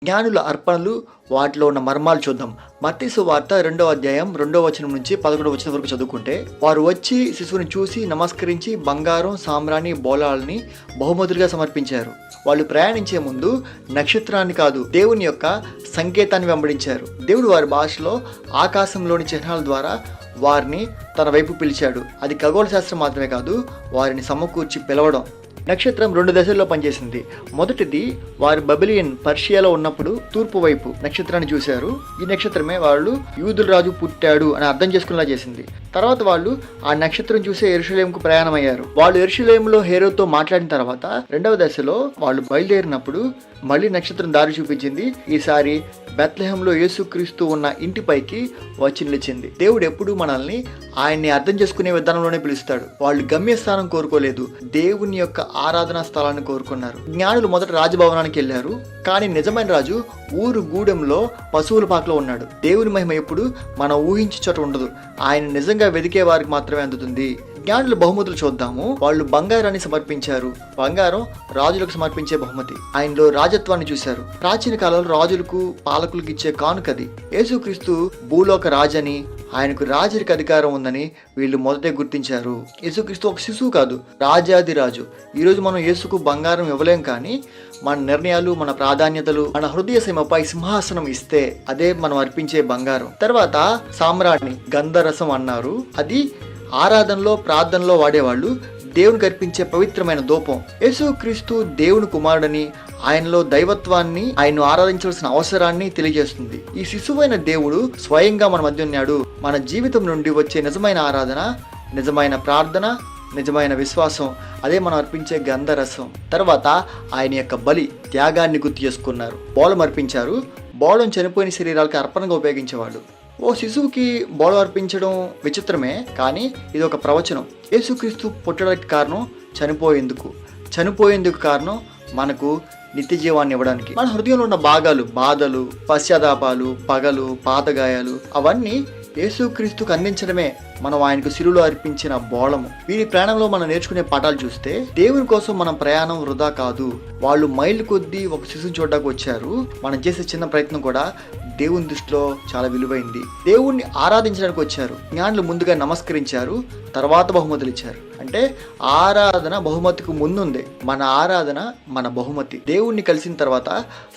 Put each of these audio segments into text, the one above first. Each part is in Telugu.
జ్ఞానుల అర్పణలు, వాటిలో ఉన్న మర్మాలు చూద్దాం. మత్తయి సువార్త 2వ అధ్యాయం 2వ వచనం నుంచి 11వ వచనం వరకు చదువుకుంటే, వారు వచ్చి శిశువుని చూసి నమస్కరించి బంగారం, సామ్రాణి, బోళాలని బహుమతులుగా సమర్పించారు. వాళ్ళు ప్రయాణించే ముందు నక్షత్రాన్ని కాదు, దేవుని యొక్క సంకేతాన్ని వెంబడించారు. దేవుడు వారి భాషలో ఆకాశంలోని చిహ్నాల ద్వారా వారిని తన వైపు పిలిచాడు. అది ఖగోళ శాస్త్రం మాత్రమే కాదు, వారిని సమకూర్చి పిలవడం. నక్షత్రం 2 దశల్లో పనిచేసింది. మొదటిది, వారు బబిలియన్ పర్షియాలో ఉన్నప్పుడు తూర్పు వైపు నక్షత్రాన్ని చూశారు. ఈ నక్షత్రమే వాళ్ళు యూదుల రాజు పుట్టాడు అని అర్థం చేసుకునేలా చేసింది. తర్వాత వాళ్ళు ఆ నక్షత్రం చూసే యెరూషలేముకు ప్రయాణమయ్యారు. వాళ్ళు యెరూషలేములో హేరోతో మాట్లాడిన తర్వాత 2వ దశలో వాళ్ళు బయలుదేరినప్పుడు మళ్ళీ నక్షత్రం దారి చూపించింది. ఈసారి బెత్లెహేంలో యేసుక్రీస్తు ఉన్న ఇంటిపైకి వచ్చి నిలిచింది. దేవుడు ఎప్పుడూ మనల్ని ఆయన్ని అర్థం చేసుకునే విధానంలోనే పిలుస్తాడు. వాళ్ళు గమ్యస్థానం కోరుకోలేదు, దేవుని యొక్క ఆరాధనా స్థలాన్ని కోరుకున్నారు. జ్ఞానులు మొదట రాజభవనానికి వెళ్ళారు, కానీ నిజమైన రాజు ఊరు గూడెంలో పశువుల పాకలో ఉన్నాడు. దేవుని మహిమ ఎప్పుడు మనం ఊహించే చోట ఉండదు, ఆయన నిజంగా వెదికే వారికి మాత్రమే అందుతుంది. జ్ఞానుల బహుమతులు చూద్దాము. వాళ్ళు బంగారాన్ని సమర్పించారు. బంగారం రాజులకు సమర్పించే బహుమతి. ఆయనలో రాజత్వాన్ని చూశారు. ప్రాచీన కాలంలో రాజులకు, పాలకులకు ఇచ్చే కానుకది. యేసుక్రీస్తు భూలోక రాజని, ఆయనకు రాజరిక అధికారం ఉందని వీళ్ళు మొదటే గుర్తించారు. యేసుక్రీస్తు ఒక శిశువు కాదు, రాజాది రాజు. ఈరోజు మనం యేసుకు బంగారం ఇవ్వలేం, కానీ మన నిర్ణయాలు, మన ప్రాధాన్యతలు, మన హృదయ సీమపై సింహాసనం ఇస్తే అదే మనం అర్పించే బంగారం. తర్వాత సామ్రాణి, గంధరసం అన్నారు. అది ఆరాధనలో, ప్రార్థనలో వాడేవాళ్ళు. దేవునికి అర్పించే పవిత్రమైన ధూపం. యేసుక్రీస్తు దేవుని కుమారుడని, ఆయనలో దైవత్వాన్ని, ఆయన్ను ఆరాధించవలసిన అవసరాన్ని తెలియజేస్తుంది. ఈ శిశువైన దేవుడు స్వయంగా మన మధ్య ఉన్నాడు. మన జీవితం నుండి వచ్చే నిజమైన ఆరాధన, నిజమైన ప్రార్థన, నిజమైన విశ్వాసం, అదే మనం అర్పించే గంధరసం. తర్వాత ఆయన యొక్క బలి, త్యాగాన్ని గుర్తు చేసుకున్నారు. బోళం అర్పించారు. బోళం చనిపోయిన శరీరాలకు అర్పణగా ఉపయోగించేవాళ్ళు. ఓ శిశువుకి బోళం అర్పించడం విచిత్రమే, కానీ ఇది ఒక ప్రవచనం. యేసుక్రీస్తు పుట్టడానికి కారణం చనిపోయేందుకు కారణం మనకు నిత్య జీవాన్ని ఇవ్వడానికి. మన హృదయంలో ఉన్న భాగాలు, బాధలు, పశ్చాత్తాపాలు, పగలు, పాతగాయాలు, అవన్నీ యేసుక్రీస్తుకు అందించడమే మనం ఆయనకు శిలువలో అర్పించిన బోళము. వీరి ప్రయాణంలో మనం నేర్చుకునే పాఠాలు చూస్తే, దేవుని కోసం మన ప్రయాణం వృధా కాదు. వాళ్ళు మైళ్ళు కొద్దీ ఒక శిశువుని చూడడానికి వచ్చారు. మనం చేసే చిన్న ప్రయత్నం కూడా దేవుని దృష్టిలో చాలా విలువైంది. దేవుణ్ణి ఆరాధించడానికి వచ్చారు. జ్ఞానులు ముందుగా నమస్కరించారు, తర్వాత బహుమతులు ఇచ్చారు. అంటే ఆరాధన బహుమతికి ముందుంది. మన ఆరాధన మన బహుమతి. దేవుణ్ణి కలిసిన తర్వాత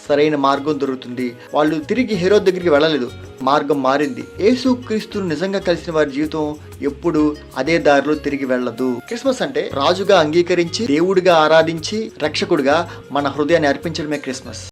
సరైన మార్గం దొరుకుతుంది. వాళ్ళు తిరిగి హేరోదు దగ్గరికి వెళ్ళలేదు, మార్గం మారింది. యేసుక్రీస్తును నిజంగా కలిసిన వారి జీవితం ఎప్పుడు అదే దారిలో తిరిగి వెళ్ళదు. క్రిస్మస్ అంటే రాజుగా అంగీకరించి, దేవుడిగా ఆరాధించి, రక్షకుడిగా మన హృదయాన్ని అర్పించడమే క్రిస్మస్.